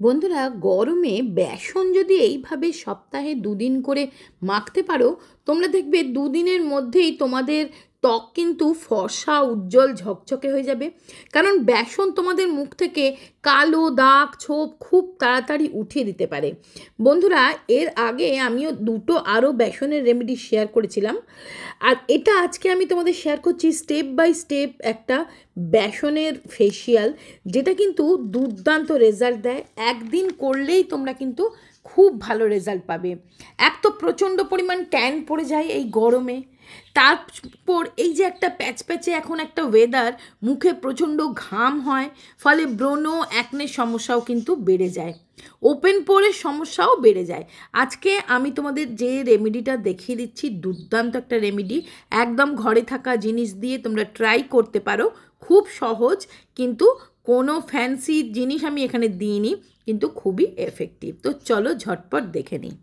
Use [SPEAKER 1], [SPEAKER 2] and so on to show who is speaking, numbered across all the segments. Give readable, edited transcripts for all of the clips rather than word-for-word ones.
[SPEAKER 1] বন্ধুরা, গরমে বেসন যদি এইভাবে সপ্তাহে দুদিন করে মাখতে পারো, তোমরা দেখবে দুদিনের মধ্যেই তোমাদের ত্বক কিন্তু ফর্সা উজ্জ্বল ঝকঝকে হয়ে যাবে। কারণ বেসন তোমাদের মুখ থেকে কালো দাগ ছোপ খুব তাড়াতাড়ি উঠিয়ে দিতে পারে। বন্ধুরা, এর আগে আমিও দুটো আরও বেসনের রেমেডি শেয়ার করেছিলাম, আর এটা আজকে আমি তোমাদের শেয়ার করছি স্টেপ বাই স্টেপ একটা বেসনের ফেসিয়াল, যেটা কিন্তু দুর্দান্ত রেজাল্ট দেয়। একদিন করলেই তোমরা কিন্তু খুব ভালো রেজাল্ট পাবে। এক তো প্রচণ্ড পরিমাণ ট্যান পড়ে যায় এই গরমে, তারপর এই যে একটা প্যাচপ্যাচে এখন একটা ওয়েদার, মুখে প্রচণ্ড ঘাম হয়, ফলে ব্রণ অ্যাকনের সমস্যাও কিন্তু বেড়ে যায়, ওপেন পোরের সমস্যাও বেড়ে যায়। আজকে আমি তোমাদের যে রেমেডিটা দেখিয়ে দিচ্ছি, দুর্দান্ত একটা রেমেডি, একদম ঘরে থাকা জিনিস দিয়ে তোমরা ট্রাই করতে পারো। খুব সহজ, কিন্তু কোনো ফ্যান্সি জিনিস আমি এখানে দিইনি, কিন্তু খুবই এফেক্টিভ। তো চলো ঝটপট দেখে নিই।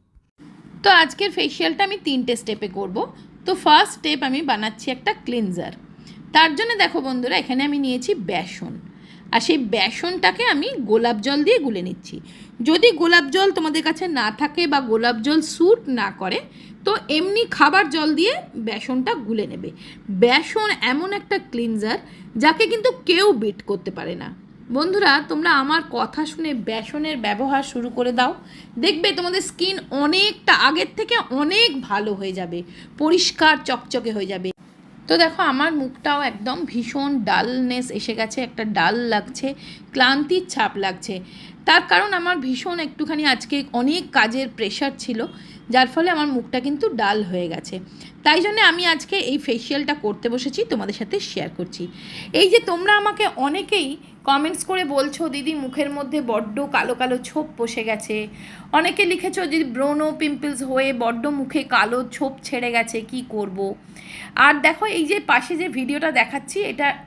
[SPEAKER 1] তো আজকের ফেসিয়ালটা আমি 3টে স্টেপে করব। তো ফার্স্ট স্টেপ আমি বানাচ্ছি একটা ক্লিনজার। তার জন্য দেখো বন্ধুরা, এখানে আমি নিয়েছি বেসন, আর সেই বেসনটাকে আমি গোলাপ জল দিয়ে গুলে নিচ্ছি। যদি গোলাপ জল তোমাদের কাছে না থাকে বা গোলাপ জল স্যুট না করে, তো এমনি খাবার জল দিয়ে বেসনটা গুলে নেবে। বেসন এমন একটা ক্লিনজার যাকে কিন্তু কেউ বিট করতে পারে না। বন্ধুরা, তোমরা আমার কথা শুনে বেসনের ব্যবহার শুরু করে দাও, দেখবে তোমাদের স্কিন অনেকটা আগের থেকে অনেক ভালো হয়ে যাবে, পরিষ্কার চকচকে হয়ে যাবে। তো দেখো, আমার মুখটাও একদম ভীষণ ডালনেস এসে গেছে, একটা ডাল লাগছে, ক্লান্তির ছাপ লাগছে। তার কারণ আমার ভীষণ একটুখানি আজকে অনেক কাজের প্রেশার ছিল, যার ফলে আমার মুখটা কিন্তু ডাল হয়ে গেছে। তাই জন্য আমি আজকে এই ফেসিয়ালটা করতে বসেছি, তোমাদের সাথে শেয়ার করছি। এই যে তোমরা আমাকে অনেকেই কমেন্টস করে বলছো, দিদি মুখের মধ্যে বড্ড কালো কালো ছোপ বসে গেছে। অনেকে লিখেছো দিদি ব্রণ পিম্পলস হয়ে বড্ড মুখে কালো ছোপ ছেড়ে গেছে, কি করব। আর দেখো, এই যে পাশে যে ভিডিওটা দেখাচ্ছি,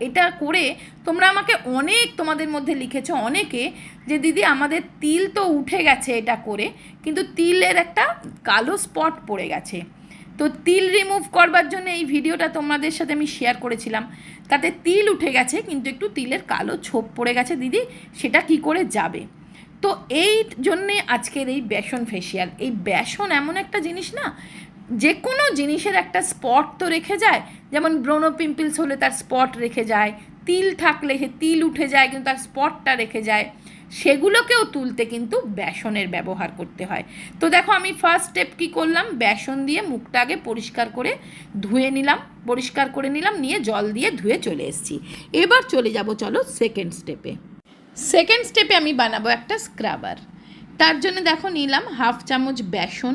[SPEAKER 1] এটা করে তোমরা আমাকে অনেক, তোমাদের মধ্যে লিখেছো অনেকে যে দিদি আমাদের তিল তো উঠে গেছে এটা করে, কিন্তু তিলের একটা কালো স্পট পড়ে গেছে। তো তিল রিমুভ করবার জন্য এই ভিডিওটা তোমাদের সাথে আমি শেয়ার করেছিলাম। তাতে তিল উঠে গেছে, কিন্তু একটু তিলের কালো ছোপ পড়ে গেছে দিদি, সেটা কি করে যাবে। তো এই জন্যে আজকের এই বেসন ফেসিয়াল। এই বেসন এমন একটা জিনিস না, যে কোনো জিনিসের একটা স্পট তো রেখে যায়। যেমন ব্রণ পিম্পলস হলে তার স্পট রেখে যায়, তিল থাকলে তিল উঠে যায় কিন্তু তার স্পটটা রেখে যায়, সেগুলোকেও তুলতে কিন্তু বেসনের ব্যবহার করতে হয়। তো দেখো, আমি ফার্স্ট স্টেপ কী করলাম, বেসন দিয়ে মুখটা আগে পরিষ্কার করে ধুয়ে নিলাম, পরিষ্কার করে নিলাম, নিয়ে জল দিয়ে ধুয়ে চলে এসেছি। এবার চলে যাব, চলো সেকেন্ড স্টেপে। সেকেন্ড স্টেপে আমি বানাবো একটা স্ক্রাবার। তার জন্য দেখো নিলাম 1/2 চামচ বেসন,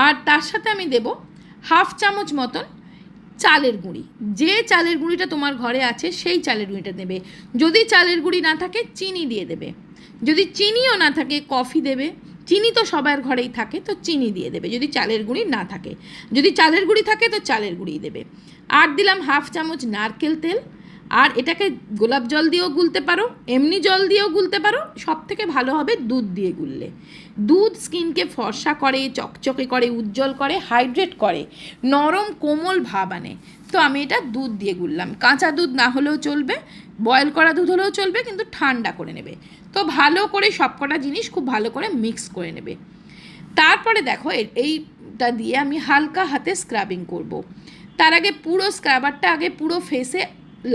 [SPEAKER 1] আর তার সাথে আমি দেব 1/2 চামচ মতন চালের গুঁড়ি। যে চালের গুঁড়িটা তোমার ঘরে আছে সেই চালের গুঁড়িটা দেবে। যদি চালের গুঁড়ি না থাকে চিনি দিয়ে দেবে, যদি চিনিও না থাকে কফি দেবে। চিনি তো সবার ঘরেই থাকে, তো চিনি দিয়ে দেবে যদি চালের গুঁড়ি না থাকে। যদি চালের গুঁড়ি থাকে তো চালের গুঁড়ি দেবে। আর দিলাম 1/2 চামচ নারকেল তেল। আর এটাকে গোলাপ জল দিয়েও গুলতে পারো, এমনি জল দিয়েও গুলতে পারো, সব থেকে ভালো হবে দুধ দিয়ে গুললে। দুধ স্কিনকে ফর্সা করে, চকচকে করে, উজ্জ্বল করে, হাইড্রেট করে, নরম কোমল ভাব আনে। তো আমি এটা দুধ দিয়ে গুললাম। কাঁচা দুধ না হলেও চলবে, বয়েল করা দুধ হলেও চলবে, কিন্তু ঠান্ডা করে নেবে। তো ভালো করে সবকটা জিনিস খুব ভালো করে মিক্স করে নেবে। তারপরে দেখো, এইটা দিয়ে আমি হালকা হাতে স্ক্রাবিং করব। তার আগে পুরো স্ক্রাবারটা আগে পুরো ফেসে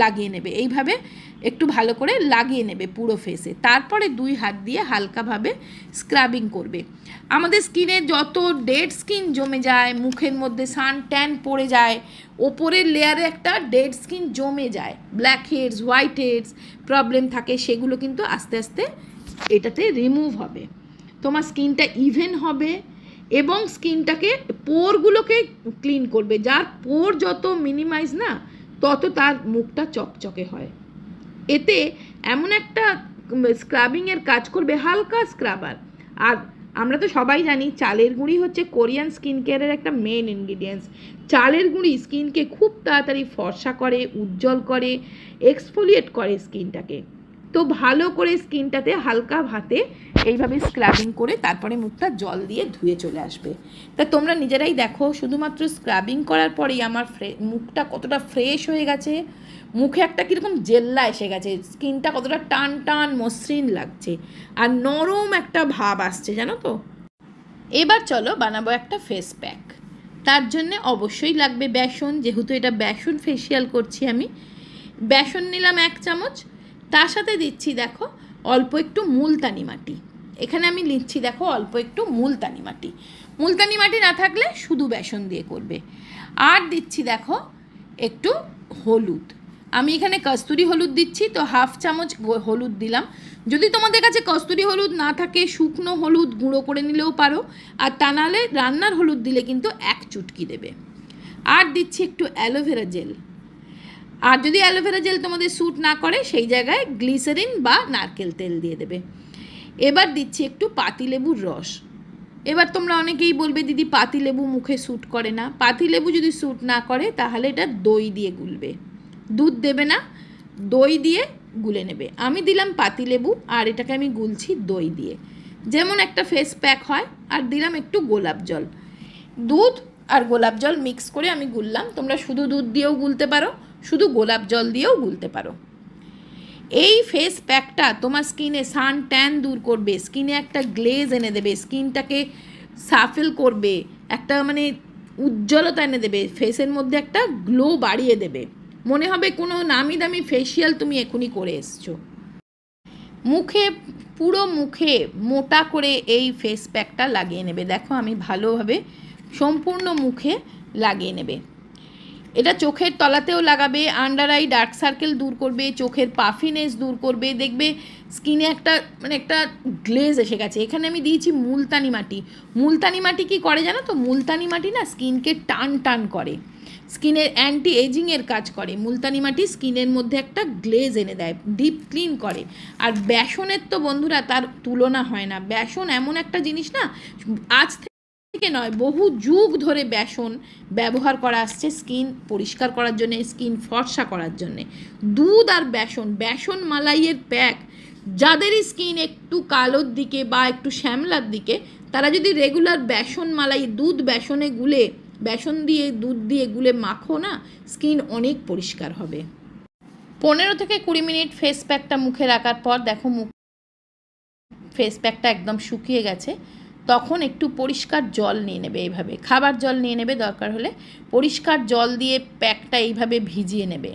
[SPEAKER 1] লাগিয়ে নেবে, এইভাবে একটু ভালো করে লাগিয়ে নেবে পুরো ফেসে। তারপরে 2 হাত দিয়ে হালকাভাবে স্ক্রাবিং করবে। আমাদের স্কিনে যত ডেড স্কিন জমে যায়, মুখের মধ্যে সান ট্যান পড়ে যায়, ওপরের লেয়ারে একটা ডেড স্কিন জমে যায়, black heads, white heads problem থাকে, সেগুলো কিন্তু আস্তে আস্তে এটাতে রিমুভ হবে। তোমার স্কিনটা ইভেন হবে এবং স্কিনটাকে, পোরগুলোকে ক্লিন করবে। যার পোর যত মিনিমাইজ না, তত তার মুখটা চকচকে হয়। এতে এমন একটা স্ক্রাবিংয়ের কাজ করবে, হালকা স্ক্রাবার। আর আমরা তো সবাই জানি চালের গুঁড়ি হচ্ছে কোরিয়ান স্কিন কেয়ারের একটা মেন ইনগ্রিডিয়েন্টস। চালের গুঁড়ি স্কিনকে খুব তাড়াতাড়ি ফর্সা করে, উজ্জ্বল করে, এক্সফোলিয়েট করে স্কিনটাকে। তো ভালো করে স্কিনটাতে হালকা হাতে এইভাবে স্ক্রাবিং করে তারপরে মুখটা জল দিয়ে ধুয়ে চলে আসবে। তা তোমরা নিজেরাই দেখো, শুধুমাত্র স্ক্রাবিং করার পরেই আমার মুখটা কতটা ফ্রেশ হয়ে গেছে, মুখে একটা কীরকম জেল্লা এসে গেছে, স্কিনটা কতটা টান টান মসৃণ লাগছে আর নরম একটা ভাব আসছে, জানো তো। এবার চলো বানাবো একটা ফেস প্যাক। তার জন্যে অবশ্যই লাগবে বেসন, যেহেতু এটা বেসন ফেসিয়াল করছি আমি। বেসন নিলাম 1 চামচ, তার সাথে দিচ্ছি দেখো অল্প একটু মুলতানি মাটি। এখানে আমি নিচ্ছি দেখো অল্প একটু মুলতানি মাটি। মুলতানি মাটি না থাকলে শুধু বেসন দিয়ে করবে। আর দিচ্ছি দেখো একটু হলুদ। আমি এখানে কস্তুরি হলুদ দিচ্ছি, তো 1/2 চামচ হলুদ দিলাম। যদি তোমাদের কাছে কস্তুরি হলুদ না থাকে শুকনো হলুদ গুঁড়ো করে নিলেও পারো, আর তা নাহলে রান্নার হলুদ দিলে কিন্তু 1 চুটকি দেবে। আর দিচ্ছি একটু অ্যালোভেরা জেল। আর যদি অ্যালোভেরা জেল তোমাদের স্যুট না করে সেই জায়গায় গ্লিসারিন বা নারকেল তেল দিয়ে দেবে। এবার দিচ্ছি একটু পাতিলেবুর রস। এবার তোমরা অনেকেই বলবে দিদি পাতিলেবু মুখে স্যুট করে না। পাতিলেবু যদি স্যুট না করে তাহলে এটা দই দিয়ে গুলবে, দুধ দেবে না, দই দিয়ে গুলে নেবে। আমি দিলাম পাতিলেবু আর এটাকে আমি গুলছি দই দিয়ে, যেমন একটা ফেস প্যাক হয়। আর দিলাম একটু গোলাপ জল। দুধ আর গোলাপ জল মিক্স করে আমি গুললাম। তোমরা শুধু দুধ দিয়েও গুলতে পারো, শুধু গোলাপ জল দিয়েও গুলতে পারো। এই ফেস প্যাকটা তোমার স্কিনে সান ট্যান দূর করবে, স্কিনে একটা গ্লেজ এনে দেবে, স্কিনটাকে সাফেল করবে, একটা মানে উজ্জ্বলতা এনে দেবে, ফেসের মধ্যে একটা গ্লো বাড়িয়ে দেবে। মনে হবে কোনো নামি দামি ফেসিয়াল তুমি এখনই করে এসছো। মুখে পুরো মুখে মোটা করে এই ফেস প্যাকটা লাগিয়ে নেবে। দেখো আমি ভালোভাবে সম্পূর্ণ মুখে লাগিয়ে নেবে। এটা চোখের তলাতেও লাগাবে, আন্ডার আই ডার্ক সার্কেল দূর করবে, চোখের পাফিনেস দূর করবে। দেখবে স্কিনে একটা মানে একটা গ্লেজ এসে গেছে। এখানে আমি দিয়েছি মুলতানি মাটি। মুলতানি মাটি কী করে জানো তো? মুলতানি মাটি না স্কিনকে টান টান করে, স্কিনের অ্যান্টি এজিংয়ের কাজ করে। মুলতানি মাটি স্কিনের মধ্যে একটা গ্লেজ এনে দেয়, ডিপ ক্লিন করে। আর বেসনের তো বন্ধুরা তার তুলনা হয় না। বেসন এমন একটা জিনিস না, আজ থেকে নয় বহু যুগ ধরে বেসন ব্যবহার করা আসছে স্কিন পরিষ্কার করার জন্যে, স্কিন ফর্সা করার জন্যে। দুধ আর বেসন, বেসন মালাইয়ের প্যাক, যাদেরই স্কিন একটু কালোর দিকে বা একটু শ্যামলার দিকে, তারা যদি রেগুলার বেসন মালাই দুধ বেসনে গুলে, বেসন দিয়ে দুধ দিয়ে গুলে মাখো না, স্কিন অনেক পরিষ্কার হবে। 15 থেকে 20 মিনিট ফেস প্যাকটা মুখে রাখার পর দেখো ফেস প্যাকটা একদম শুকিয়ে গেছে। তখন একটু পরিষ্কার জল নিয়ে নেবে, এইভাবে খাবার জল নিয়ে নেবে, দরকার হলে পরিষ্কার জল দিয়ে প্যাকটা এইভাবে ভিজিয়ে নেবে।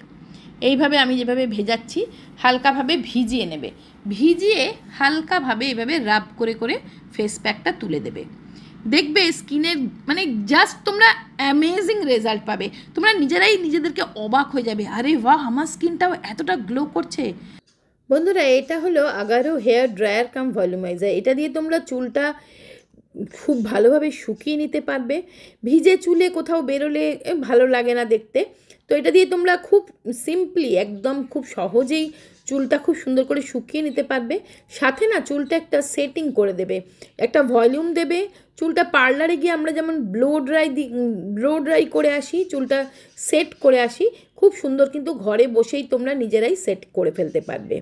[SPEAKER 1] এইভাবে আমি যেভাবে ভেজাচ্ছি হালকাভাবে ভিজিয়ে নেবে, ভিজিয়ে হালকাভাবে এইভাবে রাব করে করে ফেস প্যাকটা তুলে দেবে। দেখবে স্কিনের মানে জাস্ট তোমরা অ্যামেজিং রেজাল্ট পাবে। তোমরা নিজেরাই নিজেদেরকে অবাক হয়ে যাবে, আরে বাহ আমার স্কিনটাও এতটা গ্লো করছে। বন্ধুরা এটা হলো আগারো হেয়ার ড্রায়ার কাম ভলিউমাইজার। এটা দিয়ে তোমরা চুলটা খুব ভালোভাবে শুকিয়ে নিতে পারবে। ভিজে চুলে কোথাও বেরোলে ভালো লাগে না দেখতে, তো এটা দিয়ে তোমরা খুব সিম্পলি একদম খুব সহজেই চুলটা খুব সুন্দর করে শুকিয়ে নিতে পারবে। সাথে না চুলটা একটা সেটিং করে দেবে, একটা ভলিউম দেবে। চুলটা পার্লারে গিয়ে আমরা যেমন ব্লো ড্রাই করে আসি, চুলটা সেট করে আসি খুব সুন্দর, কিন্তু ঘরে বসেই তোমরা নিজেরাই সেট করে ফেলতে পারবে।